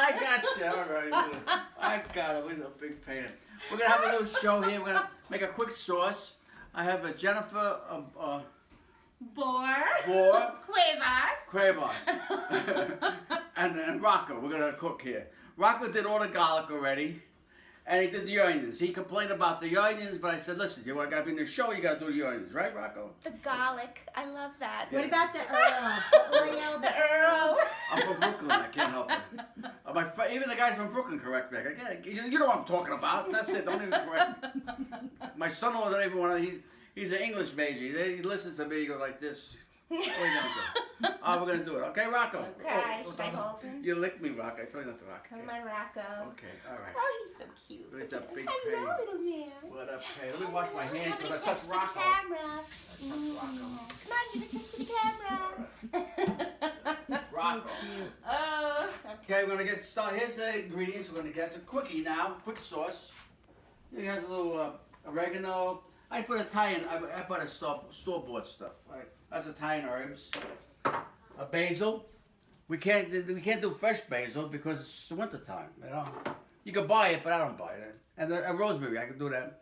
I got you. All right. I got it. He's a big pain. We're going to have a little show here. We're going to make a quick sauce. I have a Jennifer Cuevas. and Rocco. We're going to cook here. Rocco did all the garlic already. And he did the onions. He complained about the onions, but I said, listen, you got to be in the show, you got to do the onions. Right, Rocco? The garlic. I love that. What about the Earl? The Earl. I'm from Brooklyn. I can't help it. Even the guys from Brooklyn correct me. You know what I'm talking about. That's it. Don't even correct me. My son-in-law doesn't even want to. He's an English major. He listens to me. He goes like this. What are you going to do? We're going to do it. Okay, Rocco? Okay. Should I hold him? You licked me, Rocco. I told you not to rock. Come on, Rocco. Okay, all right. Oh, he's so cute. It's a big Hello, pain. little man. What up, hey? Let me wash my hands Give when I it a touch kiss for Rocco. the camera. Come on, give a kiss to the camera. Rocco. Oh. Okay, we're going to get started. Here's the ingredients. We're going to get a quickie now. Quick sauce. It has a little oregano. I put Italian. I put a store-bought stuff. Right? That's Italian herbs. A basil. We can't do fresh basil because it's the winter time. You know. You can buy it, but I don't buy it. And a rosemary. I can do that.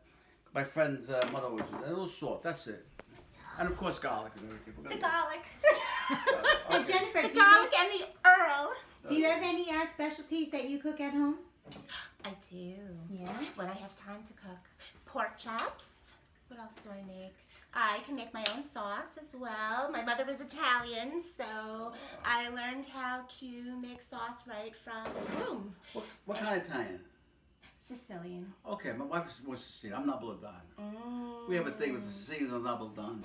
My friend's mother was a little salt. That's it. And of course garlic and everything. The garlic. Okay. Jennifer, The garlic and the Earl. do you have any specialties that you cook at home? I do. Yeah. When I have time to cook. Pork chops. What else do I make? I can make my own sauce as well. My mother was Italian, so I learned how to make sauce right from the womb. What kind of Italian? Sicilian. Okay, my wife was Sicilian. I'm Napolitan. We have a thing with the Sicilians and Napolitans.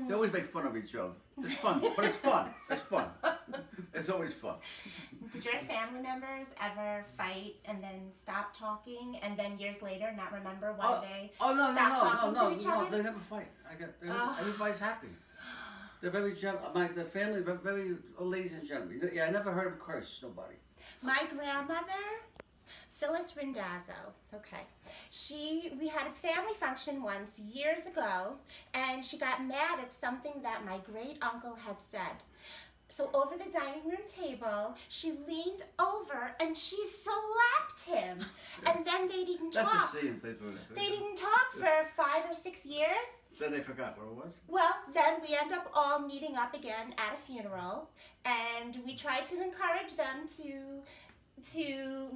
They always make fun of each other. It's fun, but it's fun. It's fun. It's always fun. Did your family members ever fight and then stop talking, and then years later not remember why they stopped talking to each other? They never fight. Everybody's happy. They're very gentle. The family, very ladies and gentlemen. Yeah, I never heard them curse. Nobody. My grandmother, Phyllis Rindazzo, okay. We had a family function once years ago, and she got mad at something that my great uncle had said. So over the dining room table, she leaned over and she slapped him. And then they didn't talk. That's the Sicilians, they do it. They didn't talk for 5 or 6 years. Then they forgot what it was? Well, then we end up all meeting up again at a funeral, and we tried to encourage them to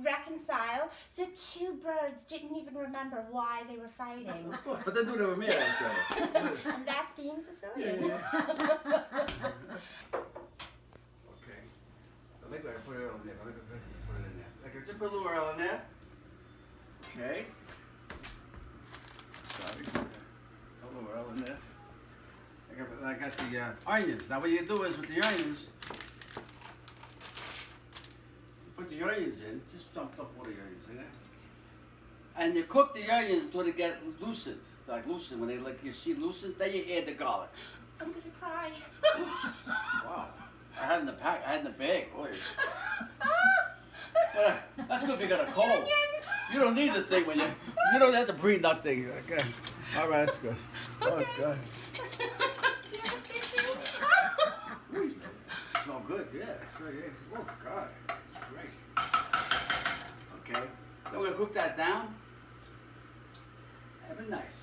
reconcile. The two birds didn't even remember why they were fighting. Of course, but they do it with me, actually. And that's being Sicilian. Okay. I think I put it on there. I think I put it in there. Okay, just put a little oil in there. Okay. Sorry. A little oil in there. I got the onions. Now what you do is with the onions, put the onions in, just dumped up all the onions in there. And you cook the onions until they get lucid. Like lucid, when you see lucid, then you add the garlic. I'm gonna cry. Wow. I had in the bag, boy. That's good if you got a cold. Onions. You don't need the thing when you don't have to breathe nothing. Okay. All right, that's good. Oh, Okay. God. Do you have a tissue? Smell good, yeah. So, yeah. Oh, God. It's great. Okay. Then we're going to cook that down. Have it nice.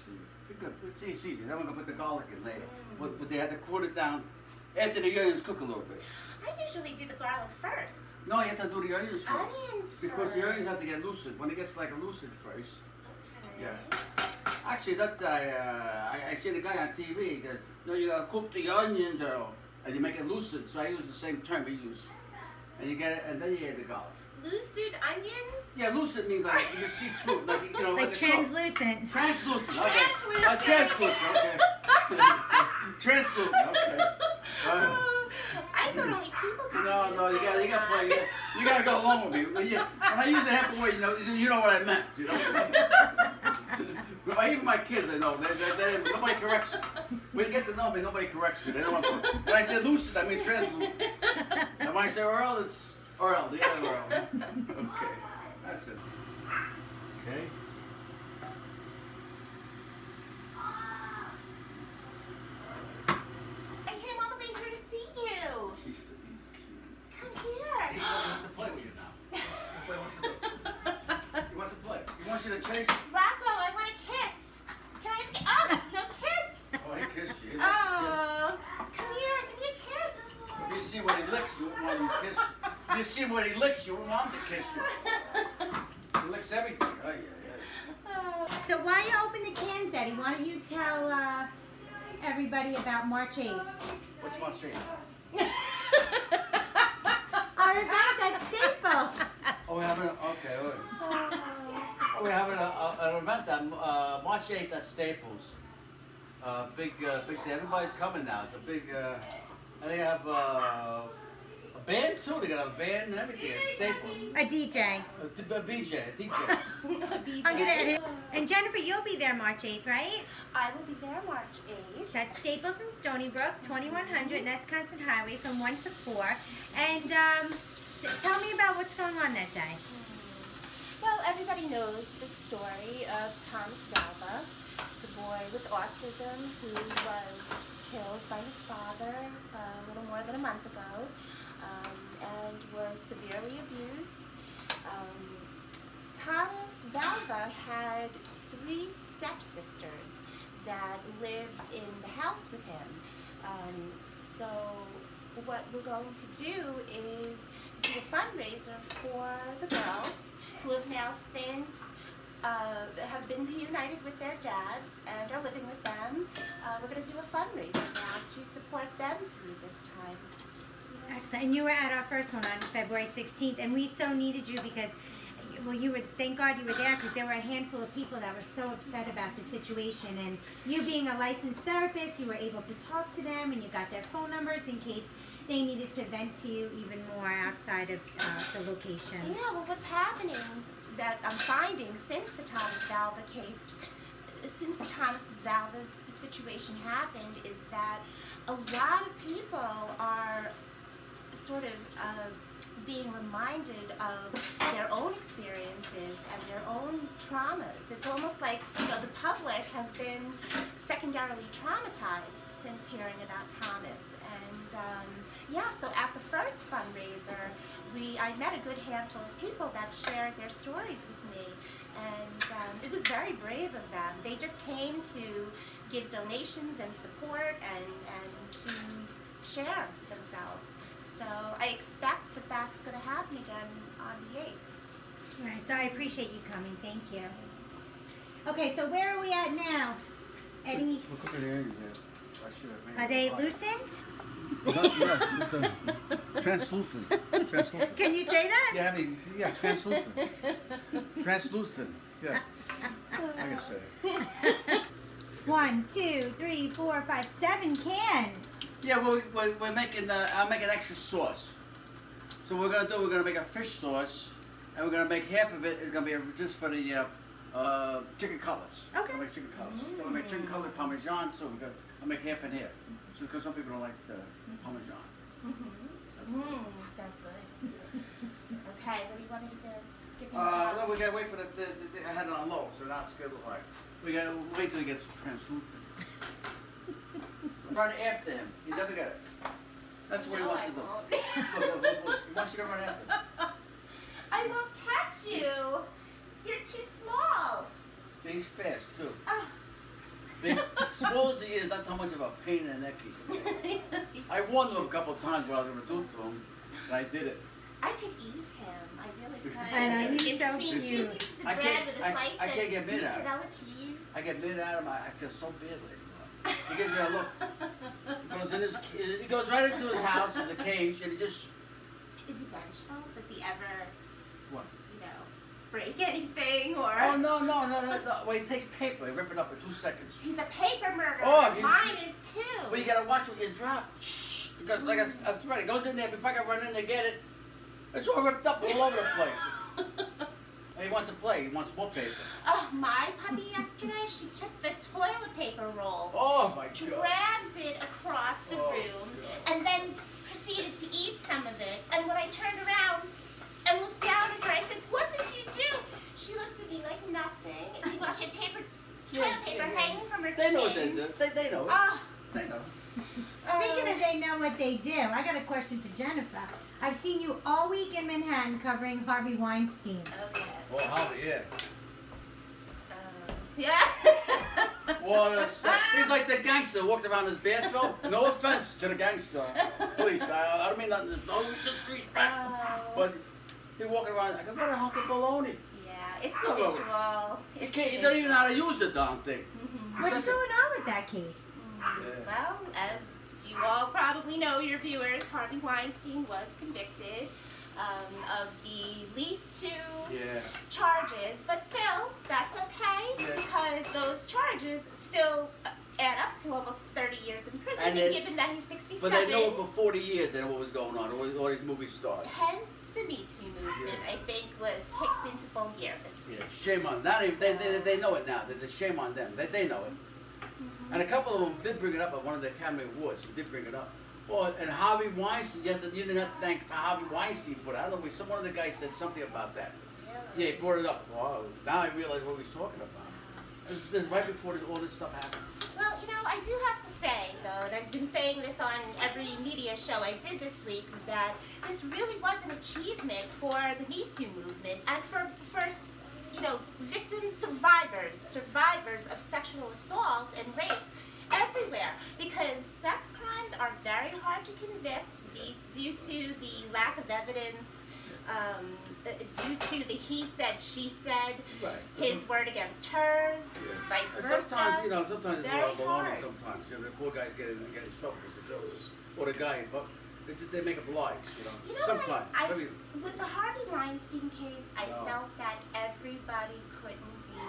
Be good. It's easy. Then we're going to put the garlic in later. But they have to cool it down after the onions cook a little bit. I usually do the garlic first. No, you have to do the onions first. Onions Because the onions have to first. get lucid. When it gets like a lucid first. Okay. Yeah. Actually, that I see the guy on TV. He goes, no, you gotta cook the onions, and you make it lucid. So I use the same term he used. And you get it, and then you add the garlic. Lucid onions? Yeah, lucid means like you see through, like you know, Like the translucent. Translucent. Okay. Translucent. Translucent. Okay. So, translucent. Okay. I thought only people could No, you gotta play. You gotta go along with me. When I use it half a word, you know what I meant. You know. Even my kids, they know. Nobody corrects me. When you get to know me, nobody corrects me. They know what I'm talking. When I say lucid, I mean translucent. And when I say Earl, it's Earl, the other Earl. Okay, that's it. Okay. I came all the way here to see you. He's cute. Come here. He wants to play with you now. to chase? Rocco, I want a kiss. Can I have a kiss? Oh, no kiss. Oh, he kissed you. He loves to Oh, come here. Give me a kiss. kiss. If you see what he licks, you wouldn't want him to kiss you. If you see what he licks, you wouldn't want him to kiss you. He licks everything. Oh, yeah. So while you open the cans, Eddie, why don't you tell everybody about March 8th? What's my shame? Our event at Staples. Oh, we're having okay. Wait. Oh, we're having an event on March 8th at Staples. Big day. Everybody's coming now. It's a big. And they have a band too. They got a band and everything at Staples. A DJ. A DJ. I'm gonna edit. And Jennifer, you'll be there March 8th, right? I will be there March 8th. It's at Staples in Stony Brook, 2100 Nesconsin Highway from 1 to 4. And tell me about what's going on that day. Well, everybody knows the story of Thomas Valva, the boy with autism who was killed by his father a little more than a month ago and was severely abused. Thomas Valva had 3 stepsisters that lived in the house with him. So what we're going to do is do a fundraiser for the girls who have now since have been reunited with their dads and are living with them. We're going to do a fundraiser now to support them through this time. Excellent. And you were at our first one on February 16th, and we so needed you because, well, you were, thank God you were there because there were a handful of people that were so upset about the situation. And you being a licensed therapist, you were able to talk to them and you got their phone numbers in case they needed to vent to you even more outside of the location. Yeah, well, what's happening is that I'm finding since the Thomas Valva case, since the Thomas Valva situation happened, is that a lot of people are sort of being reminded of their own experiences and their own traumas. It's almost like, you know, the public has been secondarily traumatized since hearing about Thomas. And yeah, so at the first fundraiser, I met a good handful of people that shared their stories with me. And it was very brave of them. They just came to give donations and support and to share themselves. So I expect that that's going to happen again on the 8th. All right, so I appreciate you coming. Thank you. Okay, so where are we at now? Eddie, We're cooking the onions here. I should have made are they loosened? Translucent. Translucent. Can you say that? Yeah, I mean, yeah, translucent. Translucent. Yeah. I can say it. 1, 2, 3, 4, 5, 7 cans. Yeah, well, we're making. I'll make an extra sauce. So we're gonna make a fish sauce, and we're gonna make half of it is gonna be just for the chicken cutlets. Okay. We'll make chicken cutlets. We'll make chicken cutlet parmesan. So I'll make half and half. So because some people don't like the parmesan. Sounds good. Okay, what do you want me to give you? No, we gotta wait for I had it on low, so now it's gonna look like. We gotta wait till he gets translucent. Run after him. He never got it. That's what he wants to do. Look. He wants you to run after him. I won't catch you. You're too small. He's fast too. Oh. Big, small as he is, that's how much of a pain in the neck he is. I warned him a couple of times what I was going to do to him, and I did it. I could eat him. I really could. I know, he's In so between cute. 2 pieces of I bread can't- with a I- slice I can't get of bit out. mozzarella cheese. I get bit out of him. I feel so badly. He gives me a look. He goes right into his house in the cage, and he just. Is he vengeful? Does he ever, What? you know, break anything or? Oh no! Well, he takes paper, he rip it up in 2 seconds. He's a paper murderer. Oh, Mine is too. But you gotta watch what you drop. Shh. Because like that's right. It goes in there before I can run in to get it. It's all ripped up all over the place. And he wants to play. He wants more paper. Oh, my puppy yesterday, she took the toilet paper roll, Oh my God. dragged it across the room, and then proceeded to eat some of it. And when I turned around and looked down at her, I said, "What did you do?" She looked at me like nothing. And meanwhile, she had toilet paper hanging from her chin. They know what they do. They know it. Oh, They know. Speaking of they know what they do, I got a question for Jennifer. I've seen you all week in Manhattan covering Harvey Weinstein. oh yes. Well, Harvey, yeah. Yeah. He's like the gangster who walked around his bathrobe. No offense to the gangster, please. I don't mean nothing. There's no disrespect. But he walking around like, what a hunk of baloney. Yeah, it's the visual. He don't even know how to use the darn thing. What's going on with that case? Well, as you all probably know, your viewers, Harvey Weinstein was convicted of the least two charges, but still, that's okay because those charges still add up to almost 30 years in prison, and given that he's 67. But they know for 40 years they know what was going on, all these movie stars. Hence, the Me Too movement, I think, was kicked into full gear this week. Yeah, shame on them. They know it now. There's shame on them. They know it. And a couple of them did bring it up at one of the Academy Awards. They did bring it up. Well, and Harvey Weinstein, you didn't have to thank Harvey Weinstein for that. I don't know, one of the guys said something about that. Yeah, he brought it up. Wow, now I realize what he's talking about. It was right before all this stuff happened. Well, I do have to say, though, and I've been saying this on every media show I did this week, that this really was an achievement for the Me Too movement and for victims, survivors of sexual assault and rape everywhere, because sex crimes are very hard to convict due to the lack of evidence, due to the he said, she said, his word against hers, vice versa. Sometimes it's very a baloney hard. sometimes. The poor guys get in trouble because the jokes, or the guy, but they make up lies, sometimes. With the Harvey Weinstein case, I felt that everybody couldn't be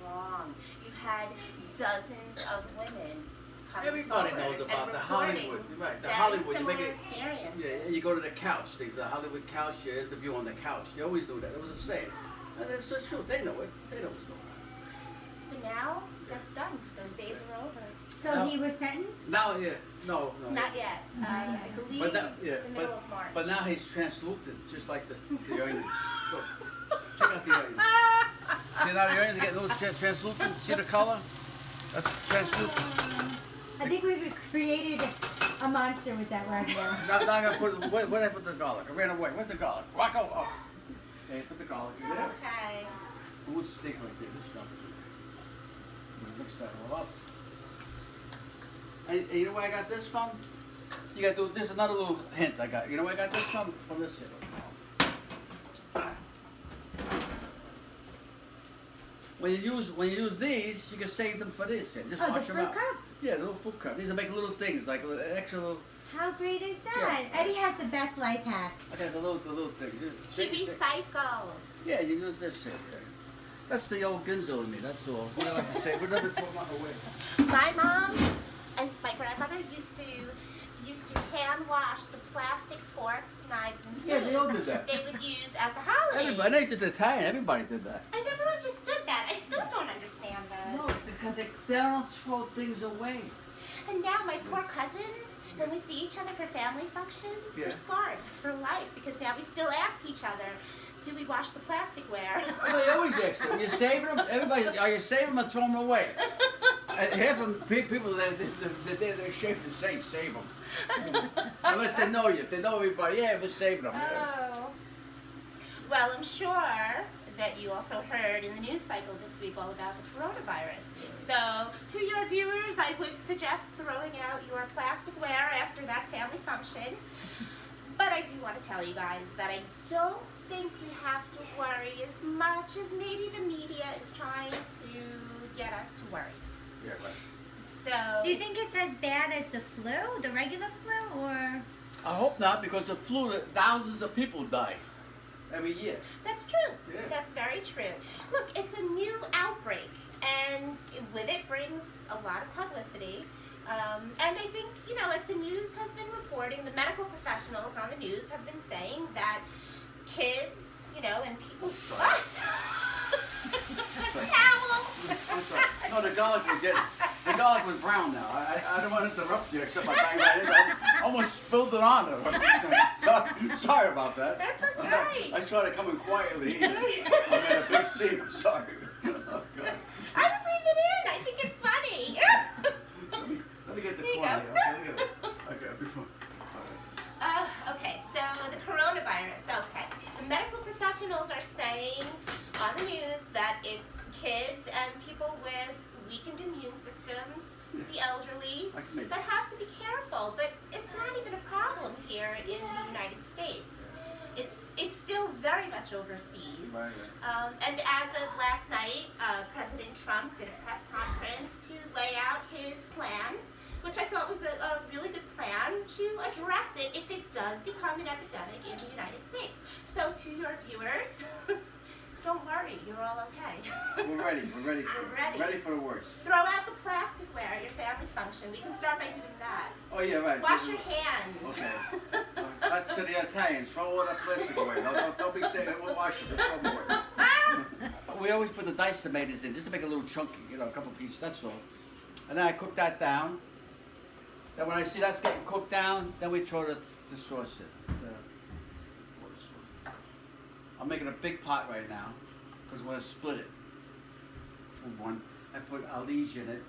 wrong. You had dozens of women coming Everybody forward knows about and the reporting Hollywood, right? The very Hollywood, you make similar it. experiences. Yeah, you go to the couch, the Hollywood couch. You interview on the couch. They always do that. It was the same, and it's the truth. They know it. They know what's going on. But now that's done. Those days are over. So he was sentenced? Now, no. Not yet. I believe But now, the middle of March. But now he's translucent, just like the onions. Look, check out the onions. See now the onions are getting a little translucent. See the color? That's translucent. I think we've created a monster with that word now. Now I'm gonna put. Where did I put the garlic? I ran away. Where's the garlic? Rocco. Oh. Okay, put the garlic in there. Okay. What's the steak right there? This stuff. I'm gonna mix that all up. And you know where I got this from? You gotta do this. Another little hint I got. You know where I got this from? From this here. When you use these, you can save them for this. And just Oh, wash the them fruit out. cup? Yeah, the little fruit cup. These are making little things, like extra little. How great is that? Yeah. Eddie has the best life hacks. I got the little things. He recycles. Yeah, you use this here. That's the old Ginzo in me. That's all. What I like to say. We'll never throw them away. My mom and my grandmother used to hand wash the plastic forks, knives, and Yeah, food they all did that. they would use at the holidays. Everybody, it's just Italian. Everybody did that. I never understood that. I still don't understand that. No, because they don't throw things away. And now my poor cousins, when we see each other for family functions, we're scarred for life because now we still ask each other, do we wash the plasticware? Well, they always ask them. You saving them? Everybody, are you saving them or throwing them away? And half of the people they're ashamed to say save them. Unless they know you. If they know everybody, yeah, we're saving them. Yeah. Oh. Well, I'm sure that you also heard in the news cycle this week all about the coronavirus. So, to your viewers, I would suggest throwing out your plasticware after that family function. But I do want to tell you guys that I don't think you have to worry as much as maybe the media is trying to get us to worry. Yeah, right. So, Do you think it's as bad as the flu, the regular flu, or? I hope not, because the flu, thousands of people die every year. that's true. Yeah. That's very true. Look, it's a new outbreak, and with it brings a lot of publicity. And I think, as the news has been reporting, the medical professionals on the news have been saying that kids, and people. Towel! That's right. No, the garlic was brown now. I don't want to interrupt you, except by banging right in. I almost spilled it on her. Sorry about that. That's okay. I try to come in quietly. I'm in a big scene. I'm sorry. Oh, God. I would leave it in. I think it's funny. Let me get the There you quiet. go. Okay, before. Okay, so the coronavirus. Okay, the medical professionals are saying on the news that it's kids and people with weakened immune systems, the elderly, that have to be careful. But it's not even a problem here in the United States. It's still very much overseas. Right. And as of last night, President Trump did a press conference to lay out his plan, which I thought was a really good plan to address it if it does become an epidemic in the United States. So to your viewers, don't worry, you're all okay. We're ready. We're ready. We're ready. Ready for the worst. Throw out the plasticware at your family function. We can start by doing that. Oh yeah, right. Wash your hands. Okay. That's to the Italians. Throw all that plastic away. Don't be saying we'll wash it. Throw them away. We always put the diced tomatoes in just to make it a little chunky, a couple pieces. That's all. And then I cook that down. Then when I see that's getting cooked down, then we throw the sauce in. I'm making a big pot right now because we're going to split it. For one, I put alish in it,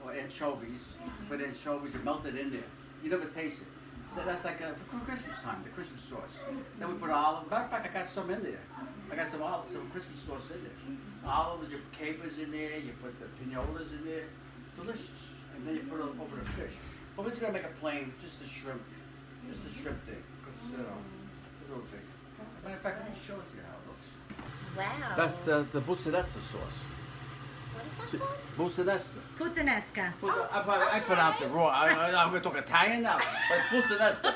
or anchovies. Put anchovies and melt it in there. You never taste it. That's like for Christmas time, the Christmas sauce. Then we put olive. Matter of fact, I got some in there. I got some Christmas sauce in there. Olives, you put capers in there. You put the pinolas in there. Delicious. And then you put it over the fish. But we're just gonna make a plain, just a shrimp thing, because a little thing. Matter of fact, let me show it to you how it looks. Wow. That's the Buccinesta sauce. What is that called? Buccinesta. Puttanesca. I pronounce it wrong. I'm going to talk Italian now, but it's Buccinesta.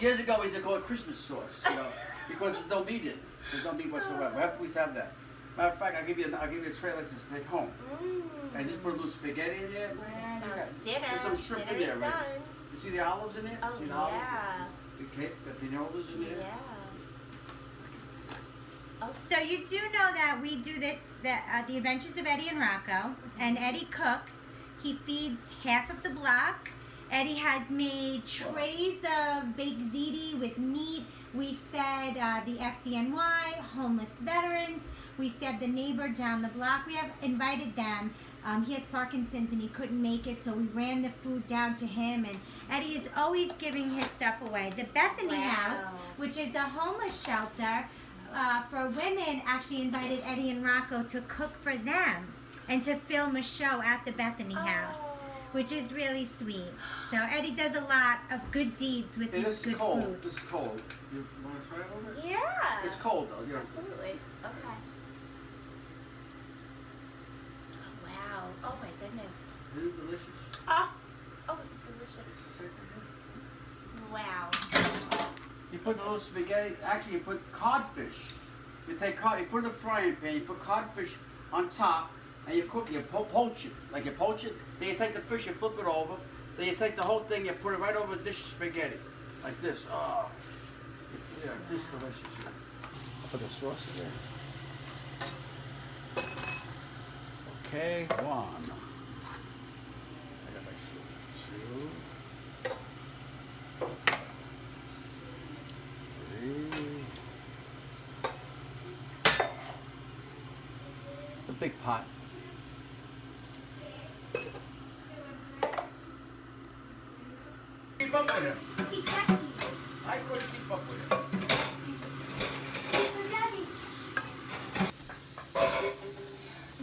Years ago, we used to call it Christmas sauce, because there's no meat in it. There's no meat whatsoever. We have to have that. Matter of fact, I'll give you a tray like this to take home. And just put a little spaghetti in there. Dinner. There's some shrimp in there, right? You see the olives in there? Oh, see the yeah. olives? The pinolas in there? Yeah. So you do know that we do this, the Adventures of Eddie and Rocco, and Eddie cooks. He feeds half of the block. Eddie has made trays of baked ziti with meat. We fed the FDNY, homeless veterans. We fed the neighbor down the block. We have invited them. He has Parkinson's and he couldn't make it, so we ran the food down to him. And Eddie is always giving his stuff away. The Bethany House, which is a homeless shelter for women, actually invited Eddie and Rocco to cook for them and to film a show at the Bethany House, which is really sweet. So Eddie does a lot of good deeds with this good food. This is cold. You want to try it a little bit? Yeah. It's cold though. Yeah. Absolutely. Okay. Oh, wow. Oh, my goodness. Isn't it delicious? Oh, it's delicious. It's the same thing. Wow. You put a little spaghetti. Actually, you put codfish. You take cod. You put it in the frying pan. You put codfish on top, and you cook it. You poach it. Like you poach it. Then you take the fish and flip it over. Then you take the whole thing. You put it right over a dish of spaghetti, like this. Oh, yeah, just delicious. I'll put the sauce in there. Okay, one. I got my two. The big pot. Keep up with him. I couldn't keep up with him.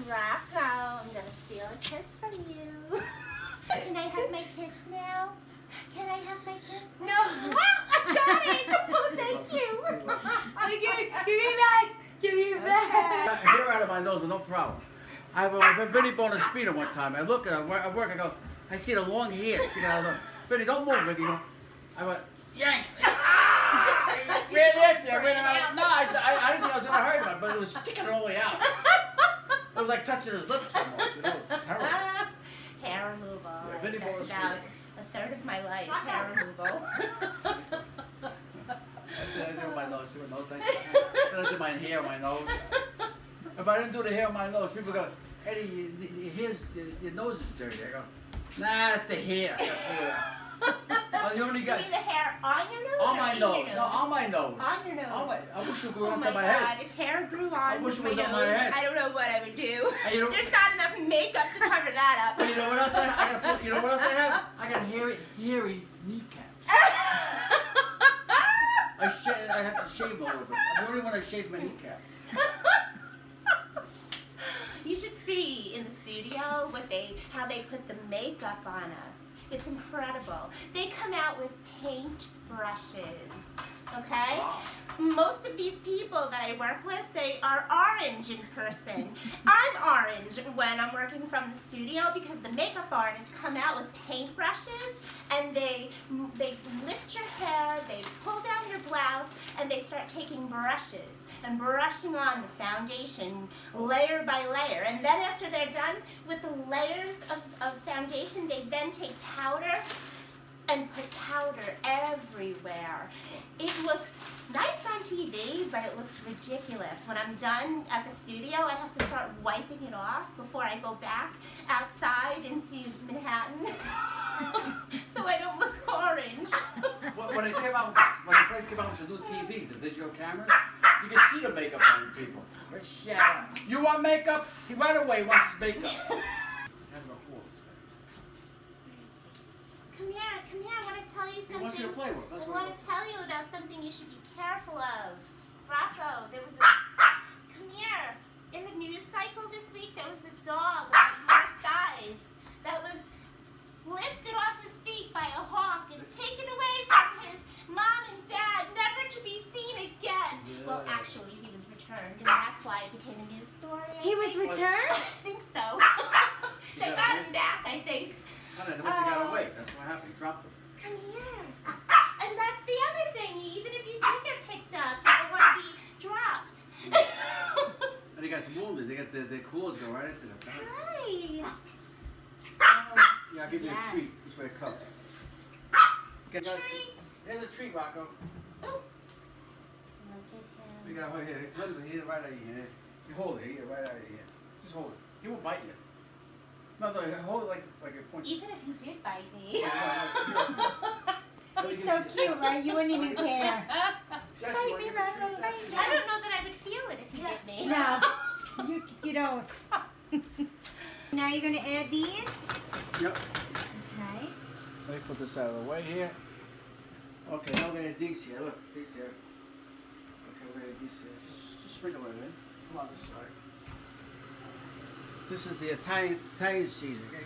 Rocco, I'm gonna steal a kiss from you. Can I have my kiss now? Can I have my kiss? No. I got it. Oh, thank you. Give me back. Give me back. Hair out of my nose with no problem. I have Vinny Bona Speeder one time. I look at work. I go. I see the long hair sticking out of the. Vinny, don't move, Vinny. I went yank. I ran into it. No, I didn't think I was gonna hurt him, but it was sticking all the way out. It was like touching his lips almost. It was terrible. Hair removal. Yeah, Vinny That's Bona about Speeder. a third of my life. Hair removal. I did my nose. No thanks. Then I did my hair, my nose. If I didn't do the hair on my nose, people go, Eddie, your nose is dirty. I go, nah, it's the hair. You only got. You mean the hair on your nose? On or my in nose. your nose? No, on my nose. On your nose. I wish it grew Oh onto my my God! head. If hair grew on I wish it my was nose, on my head. I don't know what I would do. And you know- There's not enough makeup to cover that up. But you know what else I got? You know what else I have? I got hairy kneecaps. I have to shave a little bit. I really want to shave my kneecaps. You should see in the studio how they put the makeup on us. It's incredible. They come out with paint brushes, okay? Most of these people that I work with, they are orange in person. I'm orange when I'm working from the studio because the makeup artists come out with paint brushes and they lift your hair, they pull down your blouse, and they start taking brushes and brushing on the foundation layer by layer. And then after they're done with the layers of foundation, they then take powder and put powder everywhere. It looks nice on TV, but it looks ridiculous. When I'm done at the studio, I have to start wiping it off before I go back outside into Manhattan so I don't look orange. When they first came out with the new TVs, the digital cameras, you can see the makeup on the people. But shut up. You want makeup? He right away wants his makeup. That's my pause. Come here, I want to tell you something. He wants you to play with. I want to tell you about something you should be careful of. Rocco, come here. In the news cycle this week, there was a dog of your size that was lifted off his feet by a hawk and taken away from his mom and dad, never to be seen again. Yeah. Well, actually, he was returned, and that's why it became a news story. He was returned? I think so. They got him back, I think. No, they must have got away. That's what happened. He dropped them. Come here. And that's the other thing. Even if you do get picked up, you don't want to be dropped. And he got wounded. They got their claws go right into them. Hi. Yeah, I'll give you a treat. This way, a cup. Treat. Here's a treat, Rocco. Oh. Look at him. We got right here. Here, right out of here. You hold it. Here, right out of here. Just hold it. He won't bite you. No, hold it like a point. Even if he did bite me. He's so cute, right? You wouldn't even care. Bite me, Rocco. I don't know that I would feel it if you bit me. No, you don't. Now you're going to add these? Yep. Okay. Let me put this out of the way here. Okay, now we're going to add these here. Look, these here. Okay, we're going to add these here. Just sprinkle it in. Come on this side. This is the Italian season. Okay?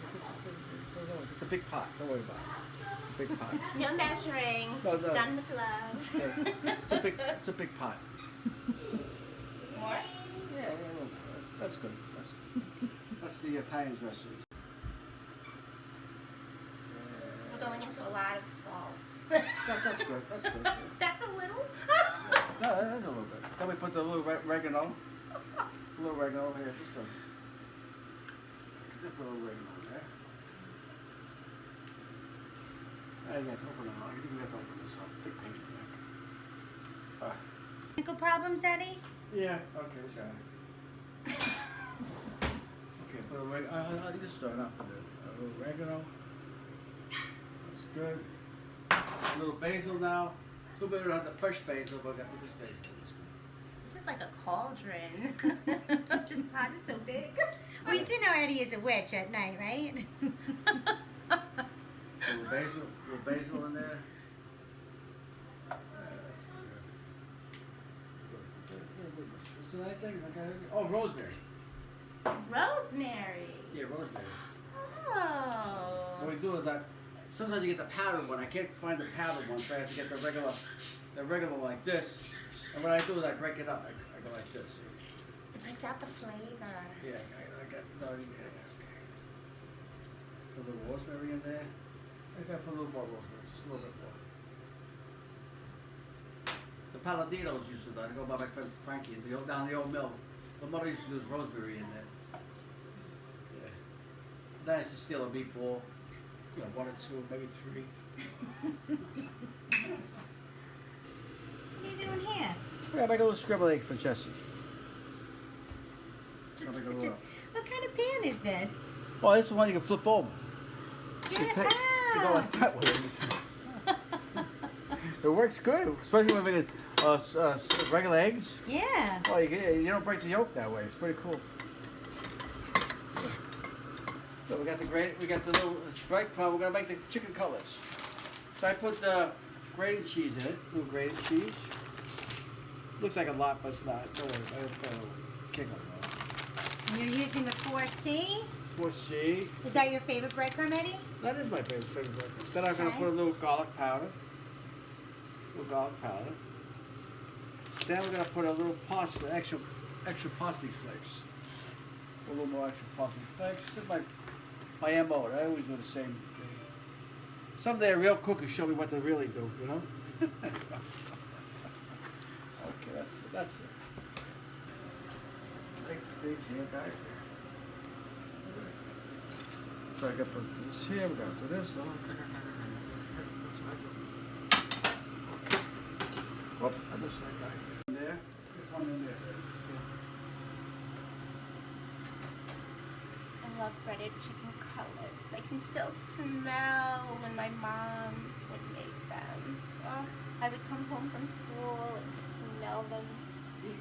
It's a big pot. Don't worry about it. Big pot. No measuring. No, just no. done with love. Okay. It's a big pot. More? Yeah, that's good. That's the Italian's recipe. We're going into a lot of salt. That's good. That's good. That's a little? No, that's a little bit. Then we put the little oregano. A little oregano here. Just put a little oregano there. I got to open it. I think we have to open this up. Big pain in the neck. Ankle problems, Eddie? Yeah. Okay, we got it. Okay, put a oregano. I'll just start off with a little oregano. That's good. A little basil now. Too bad we don't have the fresh basil, but I got this basil. This is like a cauldron. This pot is so big. Well, you do know Eddie is a witch at night, right? A little basil in there. That's good. What's the other thing? Oh, rosemary. Rosemary. Yeah, rosemary. Oh. What we do is that sometimes you get the powdered one. I can't find the powdered one, so I have to get the regular one like this. And what I do is I break it up. I go like this. It brings out the flavor. Yeah, I got no, okay. Put a little rosemary in there. I gotta put a little more rosemary, just a little bit more. The Paladinos used to do that. I go by my friend Frankie down the old mill. The mother used to use rosemary in there. Yeah. Then I used to steal a meatball. You know, 1 or 2, maybe 3. What are you doing here? Yeah, make a little scrambled eggs for Jesse. What kind of pan is this? Oh, this is the one you can flip over. Yeah, You go like that way. It works good, especially when we get regular eggs. Yeah. Oh, you don't break the yolk that way. It's pretty cool. So we got the little strike from. We're gonna make the chicken cutlets. So I put the grated cheese in it. Little grated cheese. Looks like a lot, but it's not. Don't worry. I put a little kick on it. And you're using the 4C. 4C. Is that your favorite breadcrumb, Eddie? That is my favorite bread. Then I'm going to Okay. put a little garlic powder. Then we're going to put a little parsley, extra parsley flakes. A little more extra parsley flakes. This is my MO. I always do the same thing. Someday a real cook will show me what to really do, you know? Okay, that's it. Take these here, guys. So I got to put this here, we got to do this. Oh, I missed that guy. In there? One in there. I love breaded chicken cutlets. I can still smell when my mom would make them. Oh, I would come home from school and smell them.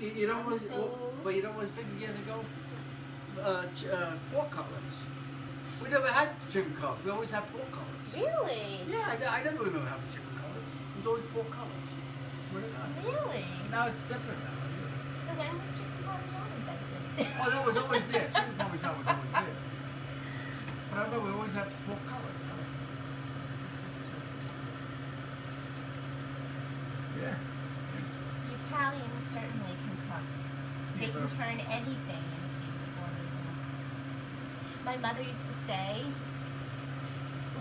You know what was big years ago? Pork cutlets. We never had chicken cutlets. We always had pork cutlets. Really? Yeah, I never remember having chicken cutlets. It was always pork cutlets. Swear to God. Really? Now it's different now. So when was chicken parmesan invented? Oh, that was always there. Chicken parmesan was always there. But I remember we always had pork cutlets. Yeah. The Italians certainly can cook. They can turn anything into gourmet. My mother used to say,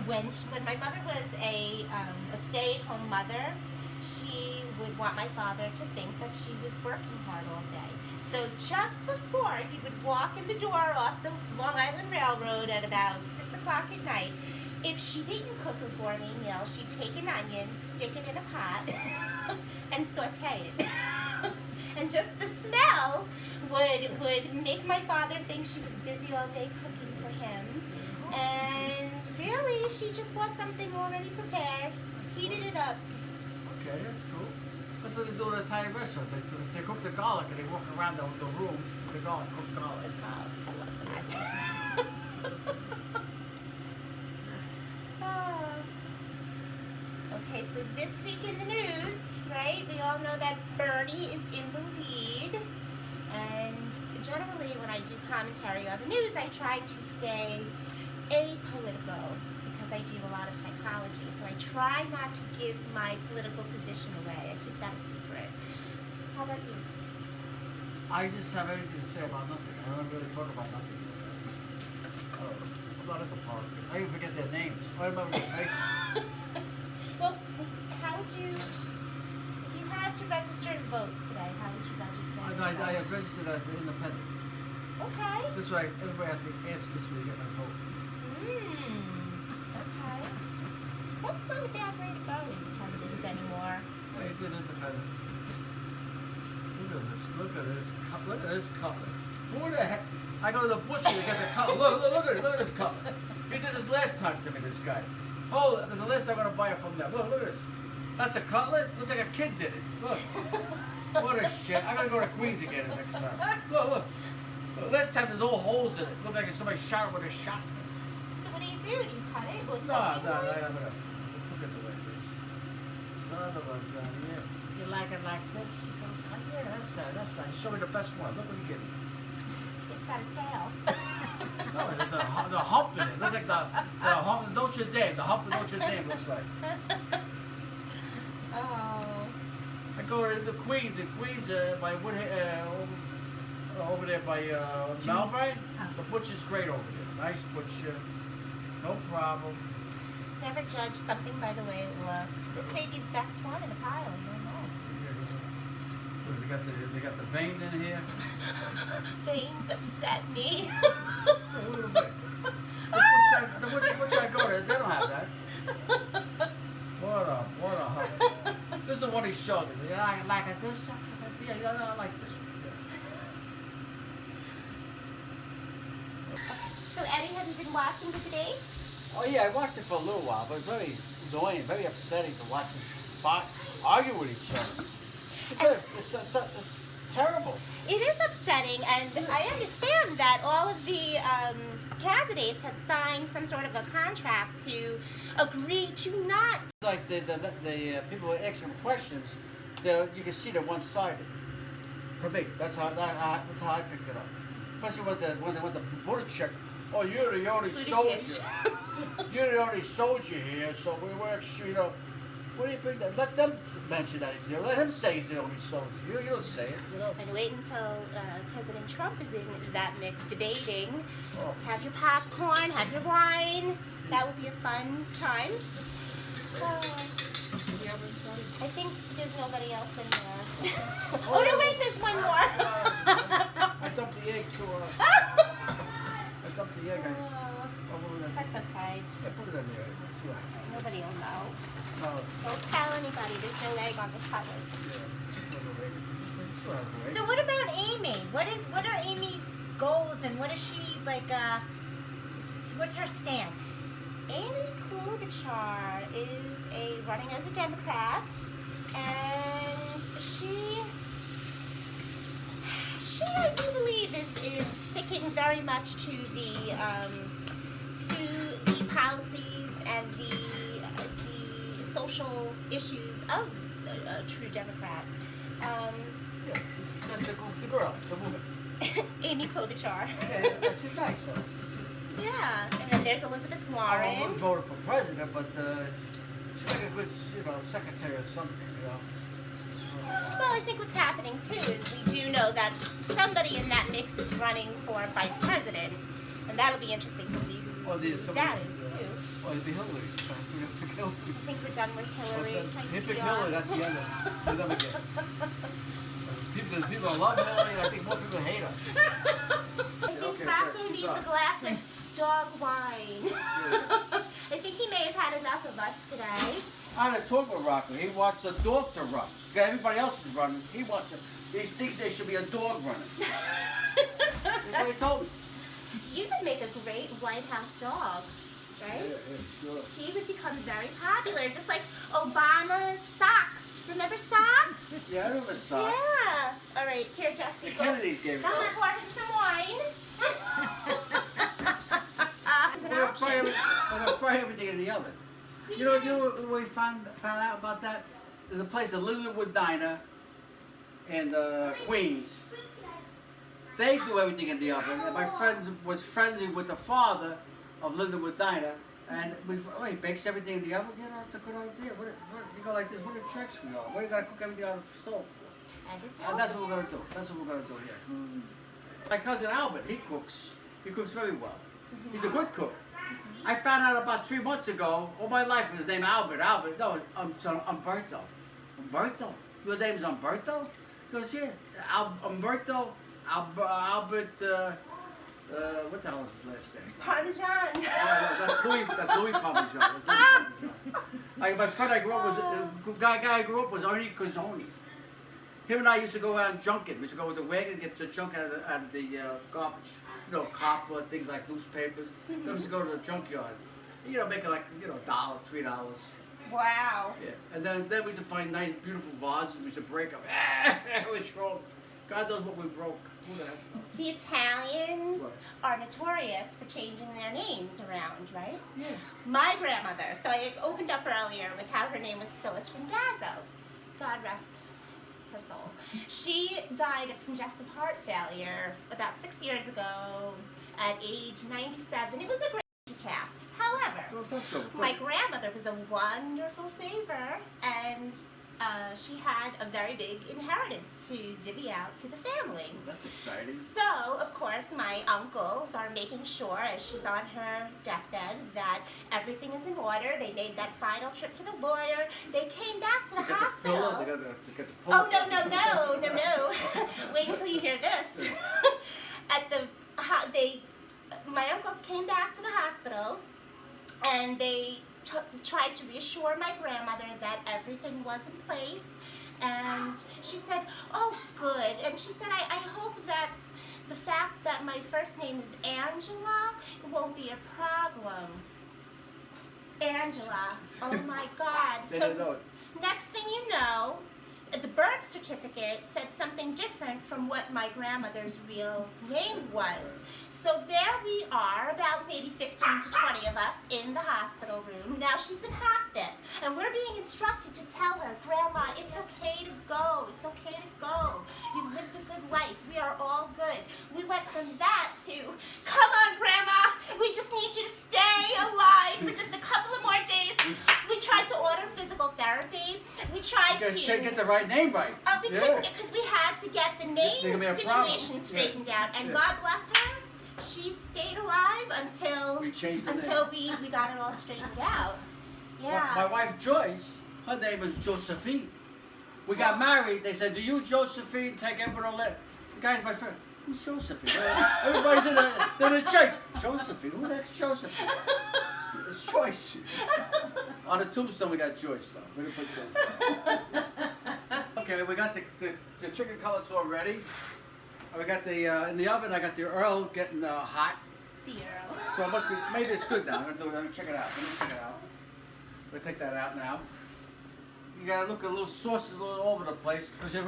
when my mother was a stay-at-home mother, she would want my father to think that she was working hard all day. So just before he would walk in the door off the Long Island Railroad at about 6 o'clock at night, if she didn't cook a gourmet meal, she'd take an onion, stick it in a pot, and saute it. And just the smell would make my father think she was busy all day cooking for him. And really, she just bought something already prepared, heated it up. Okay, that's cool. That's what they do in an Italian restaurant. They cook the garlic and they walk around the room with the garlic, cooked garlic. I love that. Okay, so this week in the news, right, we all know that Bernie is in the lead. And generally when I do commentary on the news, I try to stay apolitical because I do a lot of psychology. So I try not to give my political position away. I keep that a secret. How about you? I just have anything to say about nothing. I don't really talk about nothing. I'm not into politics. I even forget their names. I remember their faces. Well, how would you, if you had to register to vote today, how would you register? I have registered as an independent. Okay. This way, everybody has to ask this way to get my vote. Okay. That's not a bad way to go, independent anymore. I did independent. Look at this. Look at this. Look at this cutlet. Who the heck? I go to the butcher to get the cutlet. Look at it. Look at this cutlet. He did this last time to me, this guy. Oh, there's a list I'm going to buy it from them. Look at this. That's a cutlet? Looks like a kid did it. Look. What a shit. I'm going to go to Queens and get it next time. Look. Last time there's all holes in it. Looked like somebody shot it with a shotgun. So what do? Do you cut it? With No, cooking I'm oil? going to cook it the way it is. Son of a gun, yeah. You like it like this? He goes, oh, yeah, that's nice. Show me the best one. Look what he gave me. It's got a tail. No, there's the hump in it. Looks like the hump of Notre Dame. The hump of Notre Dame looks like. Oh. I go to the Queens, by over there by Malvern. The butcher's great over there. Nice butcher. No problem. Never judge something by the way it looks. This may be the best one in the pile. I don't know. Look, they got the vein in here. Veins upset me. Look at the vein. The butcher I go to, they don't have that. What a hump. This is the one he showed me. Yeah, I like it this. Yeah, I like this one. Yeah. So Eddie, have you been watching the debate? Oh yeah, I watched it for a little while, but it's very annoying, very upsetting to watch them argue with each other. It's terrible. It is upsetting, and I understand that all of the candidates had signed some sort of a contract to agree to not. Like the people were asking questions, you can see they're one-sided. To me, that's how I picked it up. especially with the Buttigieg. Oh, you're the only Buttigieg. soldier. You're the only soldier here, so we work. You know, what do you think? That? Let them mention that he's there. Let him say he's the only soldier. You don't say it. You know. And wait until President Trump is in that mix debating. Oh. Have your popcorn, have your wine. That would be a fun time. I think there's nobody else in there. Oh no, wait, there's one more. I dumped the egg to I dumped the egg. That's okay. Yeah, put it in there. See what happens. Nobody will know. No. Don't tell anybody. There's no egg on this cutlet. So what about Amy? What are Amy's goals and what is she like? What's her stance? Amy Klobuchar is running as a Democrat, and she I do believe is sticking very much to the policies and the social issues of a true Democrat. Yes, that's the girl, the woman. Amy Klobuchar. Yeah, she's nice. Yeah, and then there's Elizabeth I Warren. wouldn't vote for president, but she's like a good, secretary or something, Well, I think what's happening too is we do know that somebody in that mix is running for vice president, and that'll be interesting to see who that is too. Well, it'd be Hillary. I think we're done with Hillary. Pick Hillary, that's the end of it. We're done again. People love Hillary, I think more people hate her. I think Rocco needs a glass of dog wine. I think he may have had enough of us today. I had a talk with Rocco. He wants a dog to run. Everybody else is running. He wants to. He thinks there should be a dog running. That's what he told me. You could make a great White House dog, right? Yeah, sure. He would become very popular, just like Obama's socks. Remember socks? Yeah, I remember socks. Yeah. All right, here, Jesse. The Kennedys gave it Come to on, him. pour him some wine. It's an We're gonna option. fry everything in the oven. You know what we found out about that? There's a place, a Lindenwood Diner in Queens. They do everything in the oven. And my friend was friendly with the father of Lindenwood Diner, and he bakes everything in the oven. You know, it's a good idea. You go like this. What are the tricks we are? What you gotta cook everything on the stove for? And that's what we're gonna do. That's what we're gonna do here. My cousin Albert, he cooks. He cooks very well. He's a good cook. I found out about 3 months ago. All my life his name Albert. Albert. No, Umberto. Umberto. Your name is Umberto? He goes, yeah. Umberto. Albert. What the hell is his last name? Parmesan. No, that's Louis. That's Louis Parmesan. That's Louis Parmesan. My friend I grew up was guy I grew up was Ernie Cozzoni. Him and I used to go out and junk it. We used to go with the wagon and get the junk out of the garbage. You know, copper, things like newspapers. We used to go to the junkyard. You know, make it like, $1, $3. Wow. Yeah. And then we used to find nice, beautiful vases. We used to break them. We throw them. God knows what we broke. Who the heck knows? The Italians What? are notorious for changing their names around, right? Yeah. My grandmother, so I opened up earlier with how her name was Phyllis Rindazzo. God rest her soul. She died of congestive heart failure about 6 years ago at age 97. It was a great she passed. However, Well, that's good. my grandmother was a wonderful saver, and she had a very big inheritance to divvy out to the family. That's exciting. So, of course, my uncles are making sure, as she's on her deathbed, that everything is in order. They made that final trip to the lawyer. They came back to the They got hospital. The pillow. They got to get the pillow. Oh, no. Wait until you hear this. My uncles came back to the hospital, and they tried to reassure my grandmother that everything was in place. And she said, oh, good. And she said, I hope that the fact that my first name is Angela won't be a problem. Angela. Oh, my God. They didn't know it. Next thing you know, the birth certificate said something different from what my grandmother's real name was. So there we are, about maybe 15 to 20 of us in the hospital room. Now she's in hospice, and we're being instructed to tell her, Grandma, it's okay to go. It's okay to go. You've lived a good life. We are all good. We went from that get the right name right. Oh, we couldn't because we had to get the There name could be a problem. situation straightened out. And Yeah. God bless her, she stayed alive until We changed the we got it all straightened out. Yeah. My wife Joyce, her name was Josephine. We got married. They said, "Do you Josephine take everyone on let?" The guy's my friend. Who's Josephine? Everybody's in the church. Josephine. Who the heck's Josephine? It's Joyce. On the tombstone, we got Joyce though. We didn't put Joyce. Okay, we got the chicken cutlets all ready. We got the in the oven. I got the Earl getting hot. The Earl. So it must be, maybe it's good now. I'm gonna check it out. We'll take that out now. You gotta look at little sauces all over the place. Because you're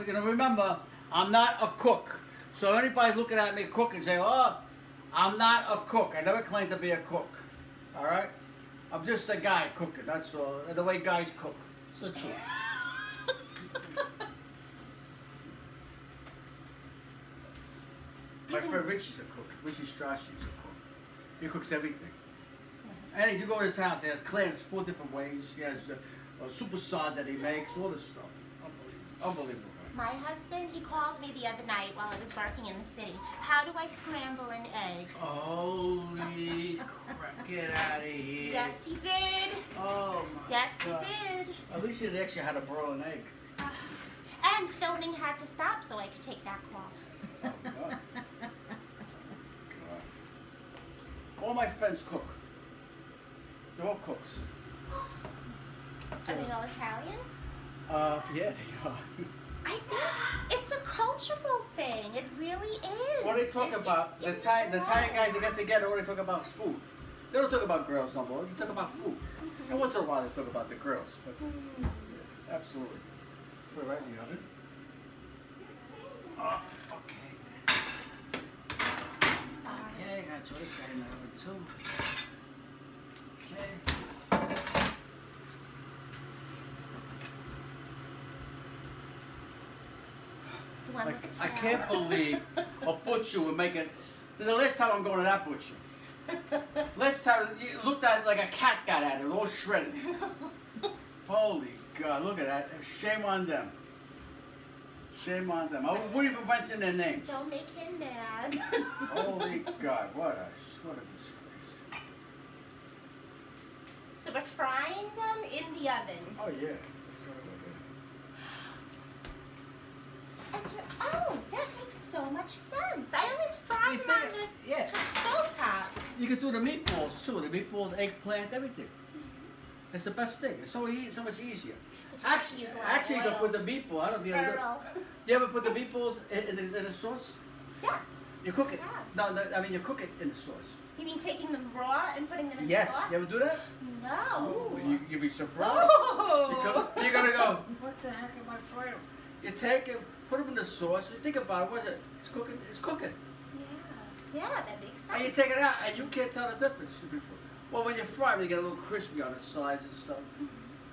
gonna remember, I'm not a cook. So anybody's looking at me cooking, say, "Oh, I'm not a cook. I never claimed to be a cook." All right? I'm just a guy cooking. That's all. The way guys cook. That's all. My friend Richie's a cook. Richie Strachey's a cook. He cooks everything. And you go to his house, he has clams 4 different ways. He has a super sod that he makes, all this stuff. Unbelievable. My husband, he called me the other night while I was working in the city. How do I scramble an egg? Holy crap, get out of here. Yes, he did. Oh my Yes, God. he did. At least he actually had to broil an egg. And filming had to stop so I could take that call. Oh God. God. All my friends cook. They're all cooks. Are they all Italian? Yeah, they are. I think it's a cultural thing. It really is. What they talk about, the Italian guys that get together, what they talk about is food. They don't talk about girls no more. They talk about food. And once in a while they talk about the girls. But, yeah, absolutely. Put it right in the oven. Oh, okay. Sorry. Okay, I gotta throw this guy in the oven too. Okay. The one with the I tail. can't believe a butcher would make it. The last time I'm going to that butcher. Last time, it looked at it like a cat got at it, all shredded. Holy God, look at that. Shame on them. Shame on them. I wouldn't even mention their names. Don't make him mad. Holy God, what a disgrace. So we're frying them in the oven. Oh yeah. That's what it would Oh, that makes so much sense. I always fry You them on think the yeah. stove top. be. You could do the meatballs too. The meatballs, eggplant, everything. It's the best thing. It's so much easier. But you have to use a lot of Actually, you can oil. put the meatball. I don't know if you ever. Earl. You ever put the meatballs in the sauce? Yes. You cook it. Yeah. No, I mean you cook it in the sauce. You mean taking them raw and putting them in Yes. the sauce? You ever do that? No. Ooh, you'd be surprised. Oh. You're gonna go. What the heck am I frying? You take it, put them in the sauce. You think about it. What's it? It's cooking. It's cooking. Yeah. Yeah, that makes sense. And you take it out, and you can't tell the difference. Well, when you fry them, they get a little crispy on the sides and stuff.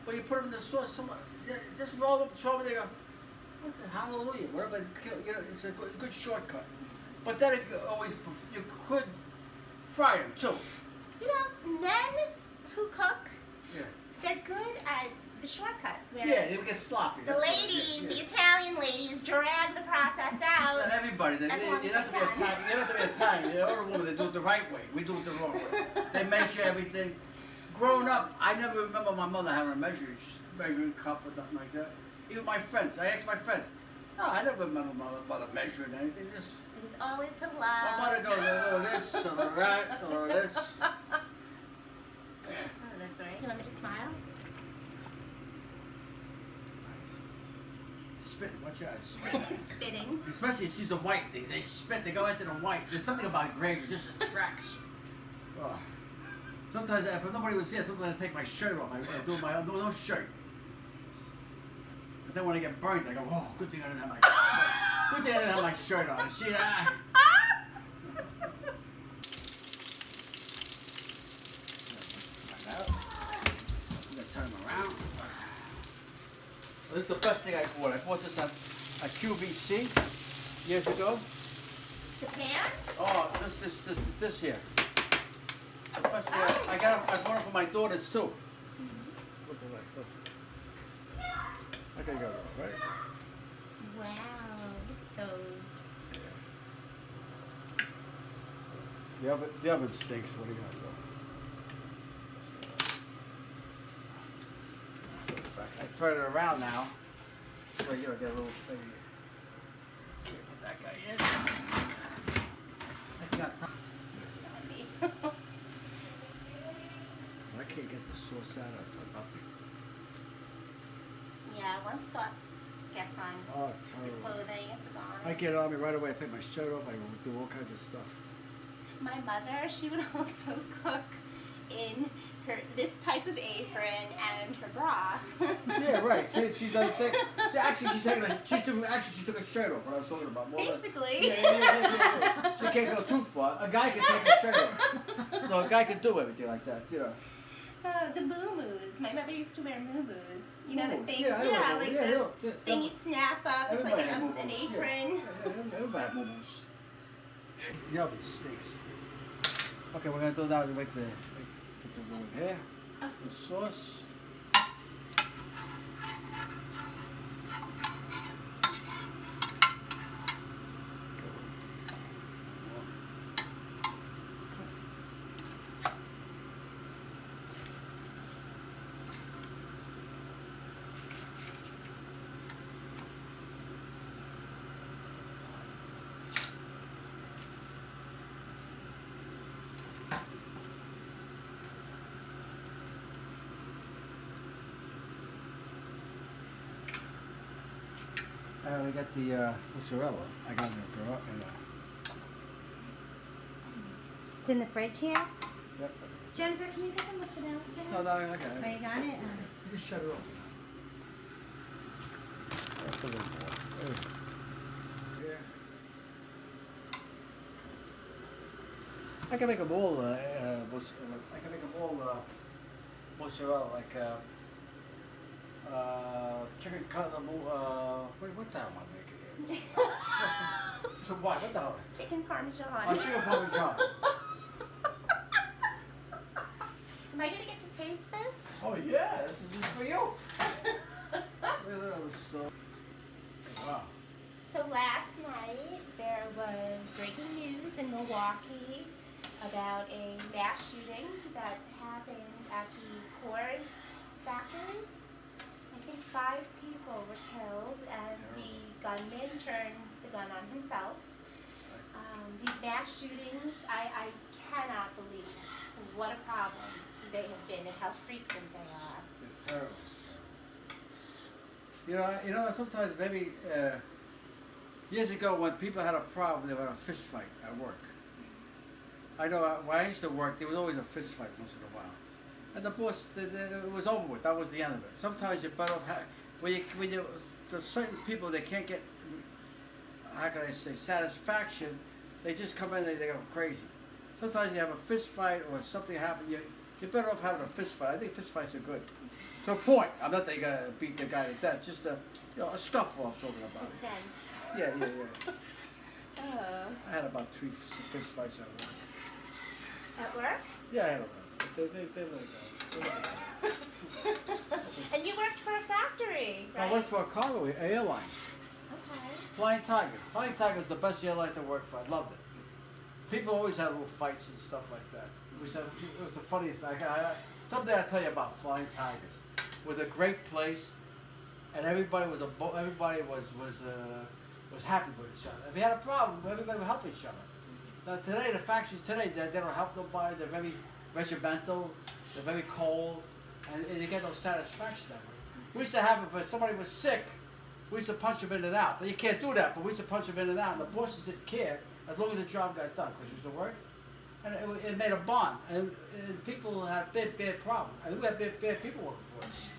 But you put them in the sauce. Just roll up, throw them. They go. What the hallelujah? Whatever. You know, it's a good shortcut. But then it always you could fry them too. You know, men who cook, Yeah. they're good at the shortcuts. Whereas Yeah, they would get sloppy. the That's- ladies, yeah. the Italian ladies, drag the process out. Not everybody. You As long don't as have to be they can. Italian. You don't have to be Italian. The older women, they do it the right way. We do it the wrong way. They measure everything. Growing up, I never remember my mother having a measuring cup or nothing like that. Even my friends. I asked my friends. No, I never remember my mother measuring anything. Just It was always the love. my mother goes a little this, a little that, a little this. Oh, that's right. Do you want me to smile? Spit. Watch out. Spit. Spitting. Especially she's the white. They spit. They go into the white. There's something about gravy. It just attracts. Oh. Sometimes if nobody was here, sometimes I take my shirt off. I do no shirt. But then when I get burnt, I go, oh, good thing I didn't have my shirt on. See that? I'm gonna turn them around. This is the best thing I bought. I bought this at QVC years ago. Japan? Oh, this here. The best thing I bought it for my daughters too. Look at that. Look. Okay, go, right? Wow, look at those. The oven stinks. What are you gonna do? So it's back. I turn it around now. So you know, get a little maybe. Can't put that guy in. I got time. I can't get the sauce out of for nothing. Yeah, once sauce gets on Oh, it's your terrible. clothing, it's gone. I get it on me right away. I take my shirt off. I do all kinds of stuff. My mother, she would also cook in this type of apron and her bra. Yeah, right. She does say. She took a shirt off. What I was talking about. More Basically. Yeah. She can't go too far. A guy can take a shirt off. No, a guy can do everything like that. You know. The moo-moos. My mother used to wear moo-moos. You know the thing? Yeah, I know. like Yeah, the yeah. thing you snap up. It's like Everybody had an moo-moos, apron. Yeah, everybody had moo-moos. The oven stinks. Okay, we're gonna do now to make the put the roux in here. Oh, The sauce. I got the mozzarella. I got the girl and It's in the fridge here. yep. Jennifer, can you get the mozzarella? No, I got it. Oh, you got it? You just shut it off. Put it in there. Yeah. I can make them all. I can make them all mozzarella, like chicken cutlet. What the hell am I making here? So what? What the hell? chicken parmesan. Oh, chicken parmesan. Am I gonna get to taste this? Oh yeah, this is just for you. Look at that stuff. Wow. So last night there was breaking news in Milwaukee about a mass shooting that happened at the Coors factory. I think 5 people were killed and the gunman turned the gun on himself. These mass shootings, I cannot believe what a problem they have been and how frequent they are. It's terrible. You know, sometimes maybe years ago when people had a problem, they would have a fist fight at work. I know when I used to work, there was always a fist fight once in a while, and the boss, it was over with. That was the end of it. Sometimes you're better off when there's certain people they can't get, how can I say, satisfaction. They just come in and they go crazy. Sometimes you have a fist fight or something happens. You're better off having a fist fight. I think fist fights are good. To a point. I'm not that you gotta beat the guy to death. Just a scuffle. I'm talking about. Event. Yeah. I had about 3 fist fights at work. At work? Yeah, I had a lot. They let it go. And you worked for a factory, right? I worked for a cargo airline. Okay. Flying Tigers. Flying Tigers is the best airline to work for. I loved it. People always had little fights and stuff like that. It was the funniest thing. Someday I'll tell you about Flying Tigers. It was a great place, and everybody was happy with each other. If you had a problem, everybody would help each other. Now today, the factories today, they don't help nobody. They're very regimental. They're very cold, and you get no satisfaction that way. We used to have if somebody was sick, we used to punch them in and out. Now, you can't do that, but we used to punch them in and out, and the bosses didn't care as long as the job got done, because it was the work. And it made a bond, and people had bad problems. And we had bad people working for us.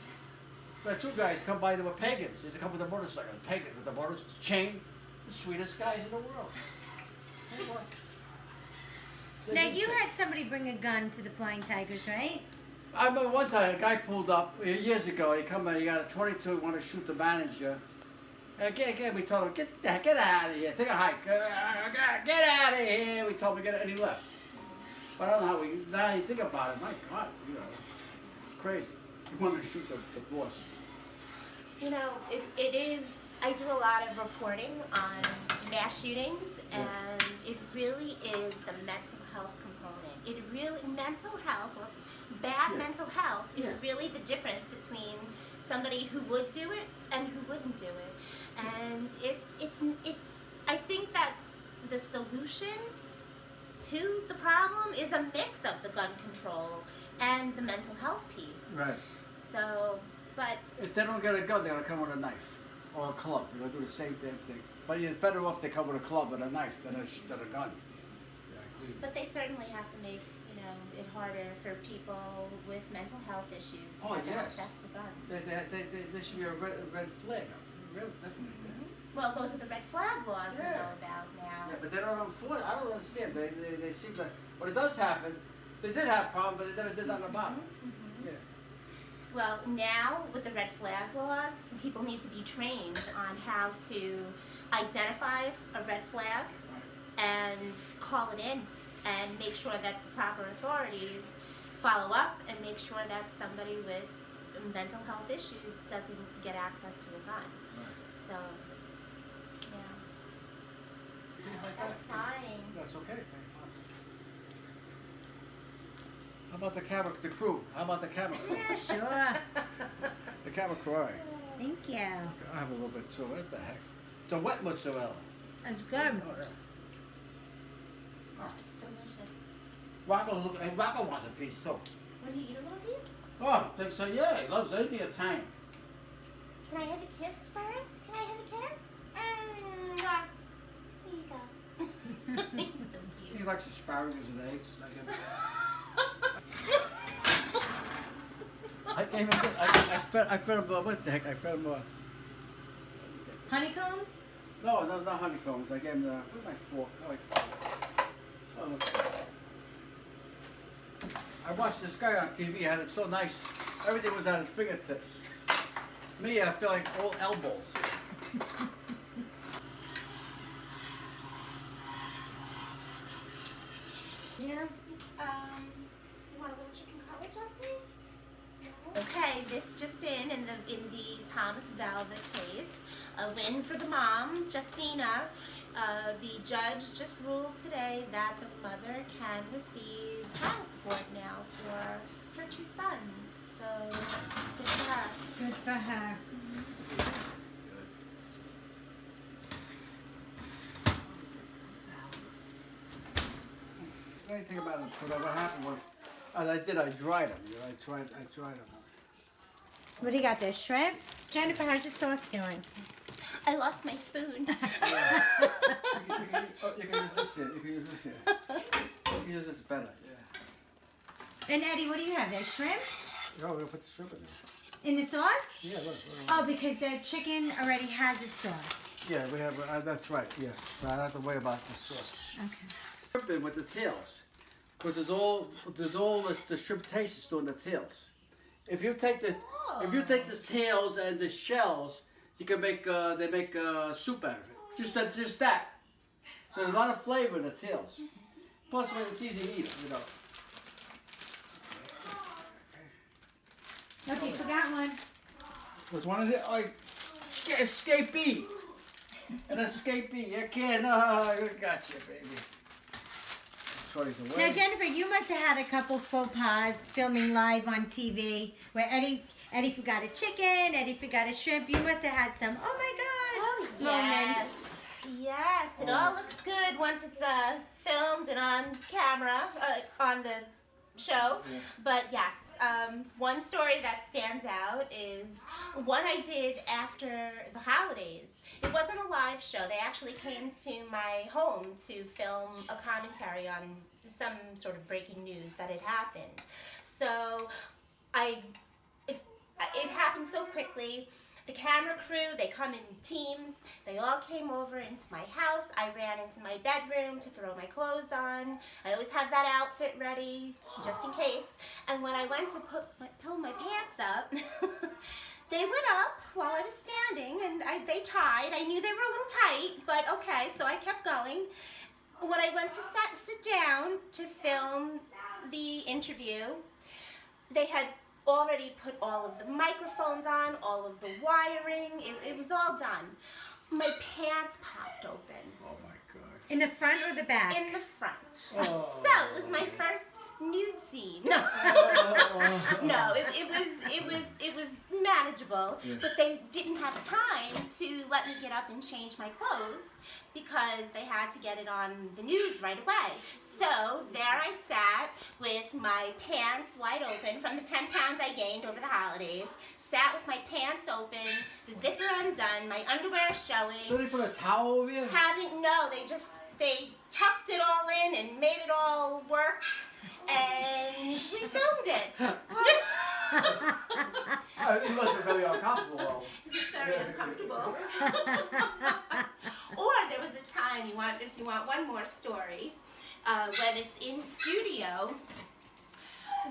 We had 2 guys come by, they were pagans. They used to come with a motorcycle, pagan with the motorcycle chain, the sweetest guys in the world. Now, you had somebody bring a gun to the Flying Tigers, right? I remember one time a guy pulled up years ago. He come in, he got a 22, he wanted to shoot the manager. And again, we told him, get out of here, take a hike, get out of here. We told him to get it, and he left. But I don't know how now you think about it, my God, it's crazy. He wanted to shoot the boss. You know, it is, I do a lot of reporting on mass shootings, and it really is the mental health component. It really, mental health or bad mental health is really the difference between somebody who would do it and who wouldn't do it. And it's I think that the solution to the problem is a mix of the gun control and the mental health piece. Right. So, but If they don't get a gun, they're gonna come with a knife or a club. They're gonna do the same damn thing. But it's better off they come with a club and a knife than a gun. but they certainly have to make, you know, it harder for people with mental health issues to Oh, have yes. access to guns. There should be a red flag. Real, definitely. Well, those are the red flag laws we Yeah. know about now. Yeah, but they don't enforce. I don't understand. They seem like when it does happen, they did have problems, but they never did nothing about it. Yeah. Well, now with the red flag laws, people need to be trained on how to identify a red flag and call it in and make sure that the proper authorities follow up and make sure that somebody with mental health issues doesn't get access to a gun. So, yeah, Things like that's that. fine. That's okay. How about the camera, the crew? How about the camera crew? Yeah, sure. The camera crew, all right. Thank you. I have a little bit too. What the heck? It's a wet mozzarella. That's good. Oh, yeah. It's delicious. Rocco wants a piece too. Want to eat a little piece? Oh, so yeah, he loves anything Italian. Can I have a kiss first? Can I have a kiss? There you go. He's so He cute. likes asparagus and eggs. I gave him. I fed him. What the heck? I fed him. Honeycombs? No, not honeycombs. I gave him the. Where's my fork? I watched this guy on TV. Had it so nice. Everything was at his fingertips. Me, I feel like all elbows. Yeah. You want a little chicken cutlet, Jessie? No? Okay, this just in the Thomas Velvet case, a win for the mom, Justina. The judge just ruled today that the mother can receive child support now for her 2 sons. So good for her. Good for her. The only thing about it, what happened was, as I dried them. You know, I dried them. What do you got there? Shrimp? Jennifer, how's your sauce doing? I lost my spoon. You can use this here. You can use this here. You can use this better. Yeah. And Eddie, what do you have there? Shrimp? Oh, we're gonna put the shrimp in there. In the sauce? Yeah, look. Oh, because the chicken already has its sauce. Yeah, we have. That's right. Yeah. So I don't have to worry about the sauce. Okay. Shrimp in with the tails, because there's all the shrimp taste is still in the tails. If you take the tails and the shells, you can make they make soup out of it. Just that. So there's a lot of flavor in the tails. Plus, it's easy to eat. You know. Okay, forgot one. There's one of the escapee. An escapee. You can't. I got you, baby. Shorty's away. Now, Jennifer, you must have had a couple faux pas filming live on TV where Eddie forgot a chicken, Eddie forgot a shrimp. You must have had some, oh my God, moments. Yes, it all looks good once it's filmed and on camera, on the show. Yeah. But yes, one story that stands out is one I did after the holidays. It wasn't a live show. They actually came to my home to film a commentary on some sort of breaking news that had happened. So it happened so quickly. The camera crew, they come in teams. They all came over into my house. I ran into my bedroom to throw my clothes on. I always have that outfit ready, just in case. And when I went to pull my pants up, they went up while I was standing, and they tied. I knew they were a little tight, but okay, so I kept going. When I went to sit down to film the interview, they had already put all of the microphones on, all of the wiring. It was all done. My pants popped open. Oh my God. In the front or the back? In the front. Oh. So it was my first nude scene. No, it was manageable, but they didn't have time to let me get up and change my clothes because they had to get it on the news right away. So there I sat with my pants wide open from the 10 pounds I gained over the holidays, sat with my pants open, the zipper undone, my underwear showing. So they put a towel over you? They tucked it all in and made it all work, and we filmed it. You must have been very uncomfortable. It was very uncomfortable. Or there was a time, if you want one more story, when it's in studio,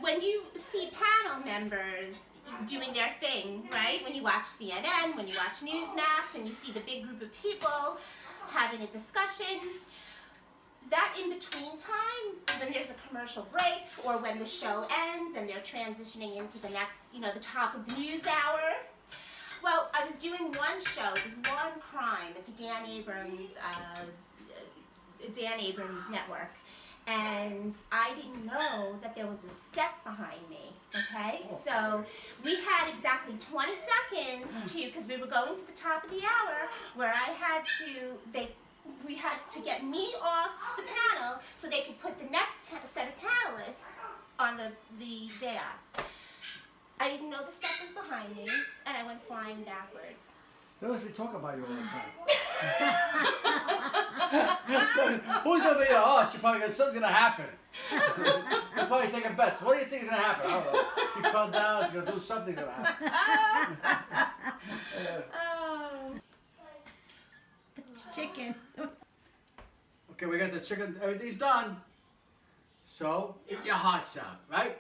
when you see panel members doing their thing, right? When you watch CNN, when you watch Newsmax, and you see the big group of people having a discussion, that in-between time, when there's a commercial break or when the show ends and they're transitioning into the next, the top of the news hour. Well, I was doing one show, it was Law and Crime. It's Dan Abrams' network. And I didn't know that there was a step behind me, okay? So we had exactly 20 seconds because we were going to the top of the hour where we had to get me off the panel so they could put the next set of panelists on the dais. I didn't know the step was behind me, and I went flying backwards. They must be talking about you all the time. Who's gonna be your host? Something's gonna happen. They're probably taking bets. What do you think is gonna happen? I don't know. She fell down. She's gonna do something. Gonna happen. It's chicken. Okay, we got the chicken. Everything's done. So get your hearts out, right?